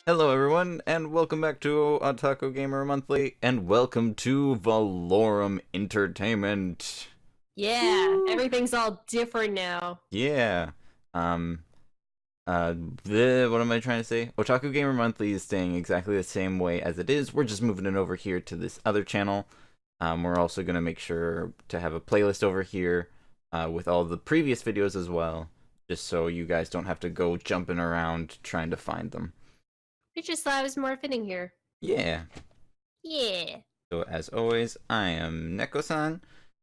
Hello everyone, and welcome back to Otaku Gamer Monthly, and welcome to Valorum Entertainment. Yeah, Woo! everything's all different now. Yeah. Um, what am I trying to say? Otaku Gamer Monthly is staying exactly the same way as it is. We're just moving it over here to this other channel. We're also gonna make sure to have a playlist over here, with all the previous videos as well, just so you guys don't have to go jumping around trying to find them. We just thought it was more fitting here. Yeah. Yeah. So as always, I am Neko-san,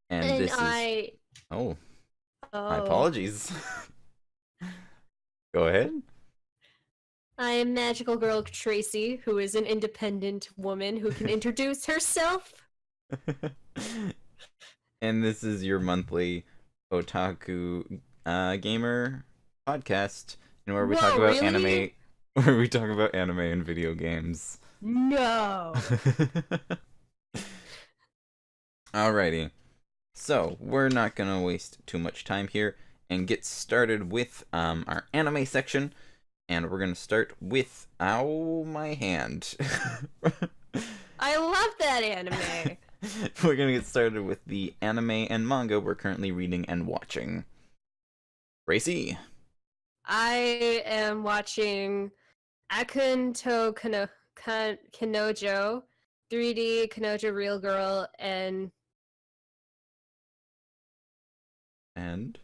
and And this is... I. Oh, my Oh. apologies. Go ahead. I am magical girl Tracey, who is an independent woman who can introduce herself. And this is your monthly Otaku gamer podcast, where we talk Whoa, about really? anime, where we talk about anime and video games. No. Alrighty. So, we're not gonna waste too much time here and get started with our anime section. And we're gonna start with Ow My Hand. I love that anime. We're gonna get started with the anime and manga we're currently reading and watching. Tracey. I am watching Kanojo, 3D Kanojo Real Girl, And and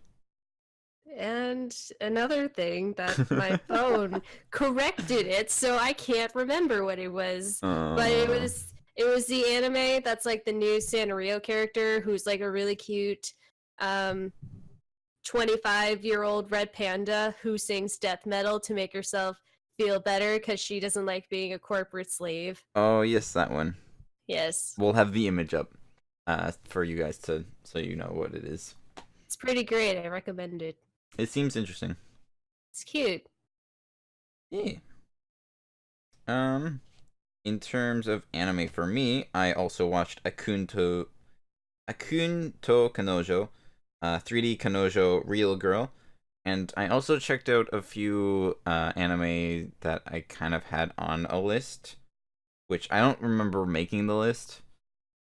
another thing that my phone corrected it, so I can't remember what it was. But it was the anime that's like the new Sanrio character who's like a really cute 25-year-old red panda who sings death metal to make herself feel better because she doesn't like being a corporate slave. oh yes, that one. Yes. We'll have the image up for you guys to so you know what it is. It's pretty great. I recommend it. It seems interesting. It's cute. Yeah. In terms of anime for me, I also watched Akun to Kanojo, 3D Kanojo Real Girl, and I also checked out a few anime that I kind of had on a list, which I don't remember making the list,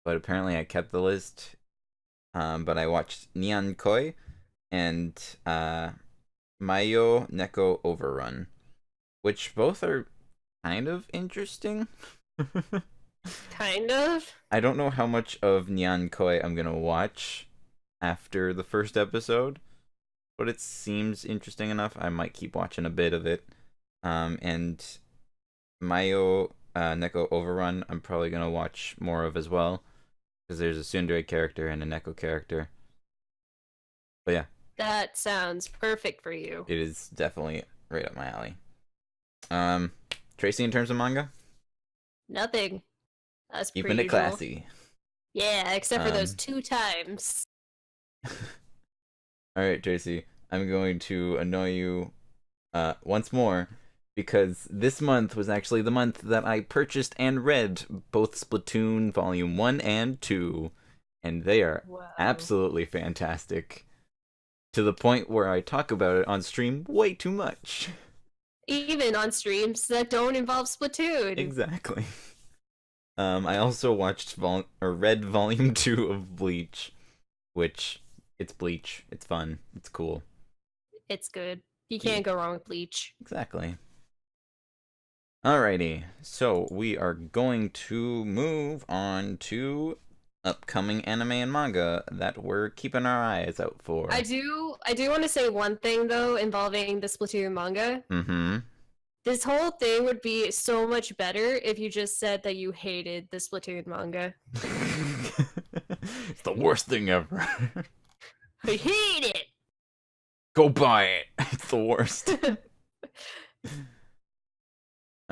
but apparently I kept the list. But I watched Nyan Koi and Mayo Neko Overrun, which both are kind of interesting. Kind of. I don't know how much of Nyan Koi I'm gonna watch after the first episode, but it seems interesting enough. I might keep watching a bit of it. And Mayo Neko Overrun, I'm probably gonna watch more of as well, because there's a tsundere character and a Neko character. But yeah, That sounds perfect for you. it is definitely right up my alley. Tracey, in terms of manga, Nothing. That's per keeping it usual. classy. Yeah, except for those Um, 2 times. All right, Tracy, I'm going to annoy you once more because this month was actually the month that I purchased and read both Splatoon Volume 1 and 2, and they are Whoa. absolutely fantastic. To the point where I talk about it on stream way too much. Even on streams that don't involve Splatoon. Exactly. I also watched read Volume 2 of Bleach, which it's Bleach. It's fun. It's cool. It's good. You Yeah. can't go wrong with Bleach. Exactly. Alrighty, so we are going to move on to upcoming anime and manga that we're keeping our eyes out for. I do want to say one thing though involving the Splatoon manga. Mm-hmm. This whole thing would be so much better if you just said that you hated the Splatoon manga. It's the worst thing ever. I hate it. Go buy it. It's the worst.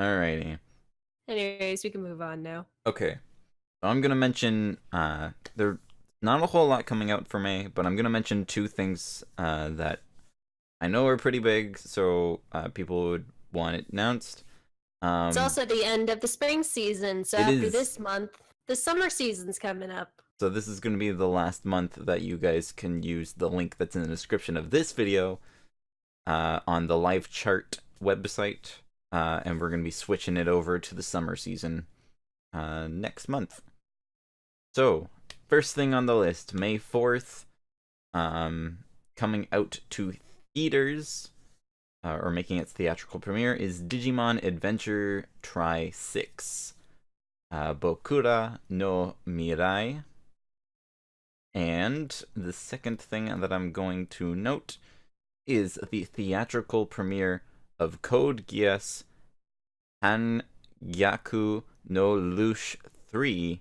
Alrighty. Anyways, we can move on now. Okay. So I'm gonna mention there's not a whole lot coming out for May, but I'm gonna mention two things that I know are pretty big, so people would want it announced. It's also the end of the spring season, so It after is. this month, the summer season's coming up. So this is gonna be the last month that you guys can use the link that's in the description of this video on the live chart website and we're gonna be switching it over to the summer season next month. So, first thing on the list, May 4th, coming out to theaters, or making its theatrical premiere, is Digimon Adventure Tri 6, Bokura no Mirai. And the second thing that I'm going to note is the theatrical premiere of Code Geass Hangyaku no Lush 3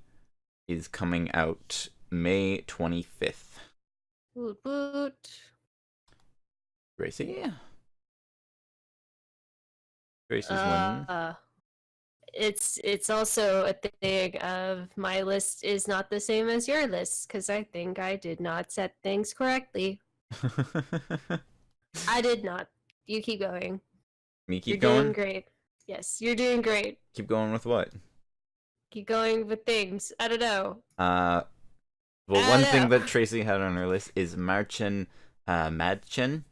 is coming out May 25th. Boot boot. Tracey? Tracey's winning. It's also a thing of my list is not the same as your list because I think I did not set things correctly. I did not. You keep going. Me keep you're going? Doing great. Yes, you're doing great. Keep going with what? Keep going with things. I don't know. Well, one thing that Tracey had on her list is Marchen Madchen,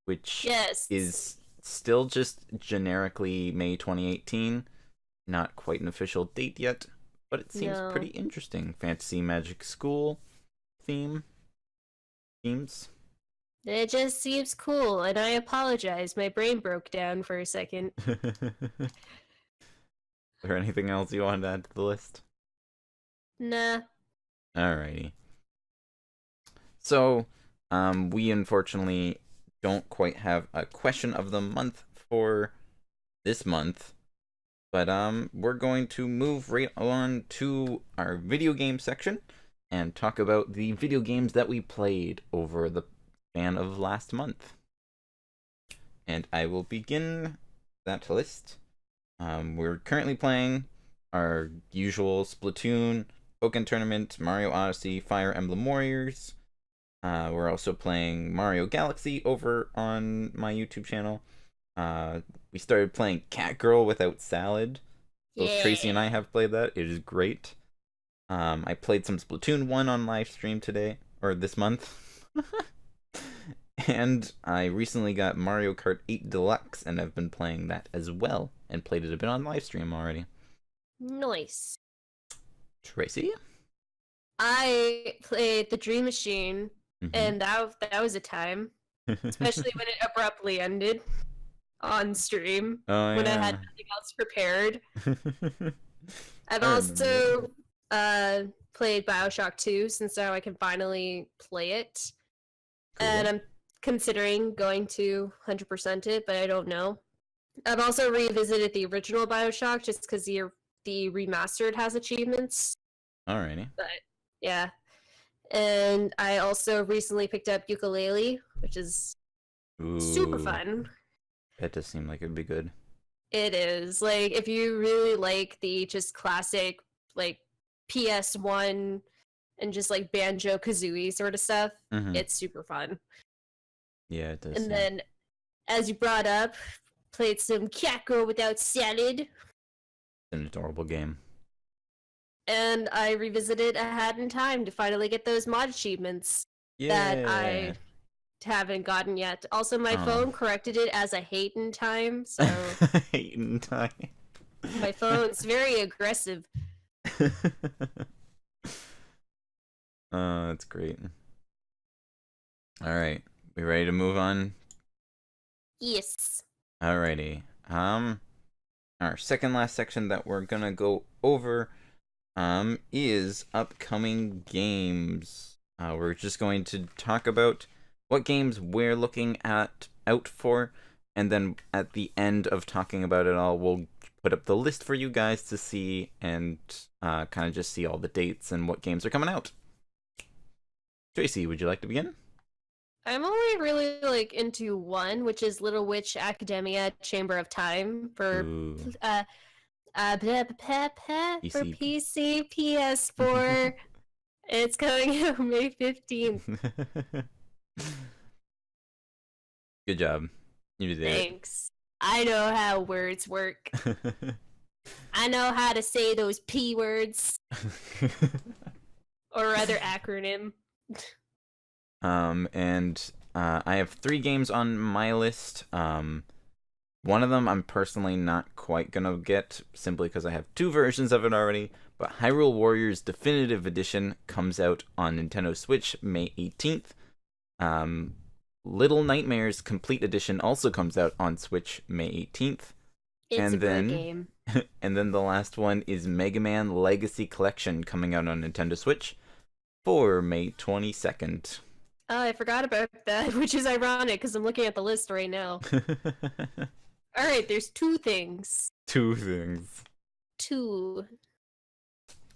which is still just generically May 2018. Not quite an official date yet, but it seems pretty interesting. Fantasy Magic School themes. It just seems cool, and I apologize. My brain broke down for a second. Is there anything else you wanted to add to the list? Nah. Alrighty. So, we unfortunately don't quite have a question of the month for this month. But we're going to move right on to our video game section and talk about the video games that we played over the span of last month. And I will begin that list. We're currently playing our usual Splatoon, Pokken Tournament, Mario Odyssey, Fire Emblem Warriors. We're also playing Mario Galaxy over on my YouTube channel. We started playing Catgirl Without Salad. Both Tracey and I have played that. It is great. I played some Splatoon 1 on live stream today, or this month. And I recently got Mario Kart 8 Deluxe, and I've been playing that as well, and played it a bit on live stream already. Nice. Tracey? I played The Dream Machine, and that was a time. Especially when it abruptly ended on stream when I had nothing else prepared. I've also played BioShock 2 since now I can finally play it. Cool. And I'm considering going to 100% it, but I don't know. I've also revisited the original BioShock just because the remastered has achievements. Alrighty. But yeah. And I also recently picked up Yooka-Laylee, which is super fun. That does seem like it'd be good. It is. Like, if you really like the just classic, like, PS1 and just, like, Banjo-Kazooie sort of stuff, it's super fun. Yeah, it does. And then, as you brought up, played some Catgirl Without Salad. It's an adorable game. And I revisited A Hat in Time to finally get those mod achievements that I haven't gotten yet. Also, my phone corrected it as a hate in time, so... Hate in time. My phone's very aggressive. That's great. Alright, we ready to move on? Yes. Alrighty. Our second last section that we're gonna go over is upcoming games. We're just going to talk about what games we're looking out for, and then at the end of talking about it all, we'll put up the list for you guys to see and kind of just see all the dates and what games are coming out. Tracey, would you like to begin? I'm only really into one, which is Little Witch Academia Chamber of Time for PC, PS4. It's coming out May 15th. Good job. You did it. Thanks. I know how words work. I know how to say those P words. Or rather acronym. And I have 3 games on my list. One of them I'm personally not quite gonna get, simply because I have 2 versions of it already, but Hyrule Warriors Definitive Edition comes out on Nintendo Switch May 18th. Little Nightmares Complete Edition also comes out on Switch May 18th. It's a good game. And then the last one is Mega Man Legacy Collection coming out on Nintendo Switch for May 22nd. Oh, I forgot about that, which is ironic because I'm looking at the list right now. All right, there's 2 things. 2 things. 2.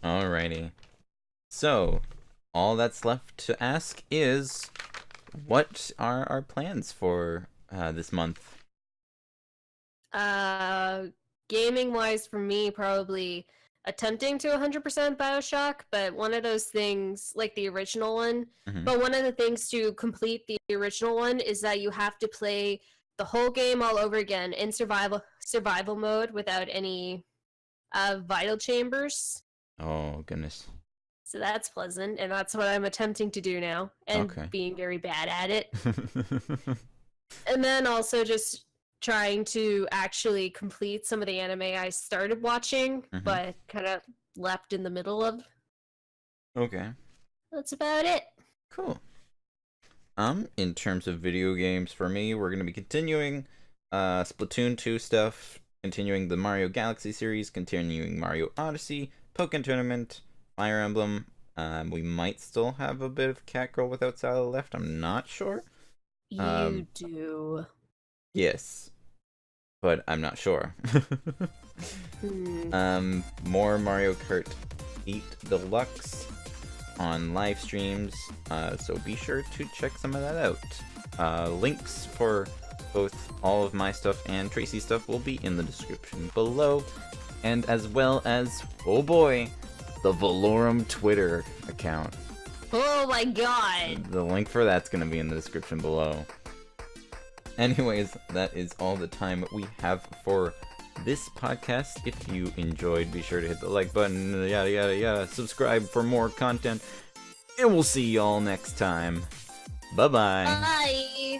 Alrighty. So, all that's left to ask is, what are our plans for this month? Gaming-wise, for me, probably attempting to 100% Bioshock, but one of those things, like the original one, but one of the things to complete the original one is that you have to play the whole game all over again in survival mode without any vital chambers. Oh, goodness. So that's pleasant, and that's what I'm attempting to do now, and being very bad at it. And then also just trying to actually complete some of the anime I started watching, but kind of left in the middle of. Okay. That's about it. Cool. In terms of video games, for me, we're going to be continuing Splatoon 2 stuff, continuing the Mario Galaxy series, continuing Mario Odyssey, Pokken Tournament, Fire Emblem. We might still have a bit of Catgirl Without Style left, I'm not sure. You do. Yes. But I'm not sure. More Mario Kart 8 Deluxe on live streams, so be sure to check some of that out. Links for both all of my stuff and Tracey stuff will be in the description below, and as well as, oh boy, the Valorum Twitter account. Oh my god! The link for that's going to be in the description below. Anyways, that is all the time we have for this podcast. If you enjoyed, be sure to hit the like button, yada yada yada, subscribe for more content, and we'll see y'all next time. Bye-bye. Bye!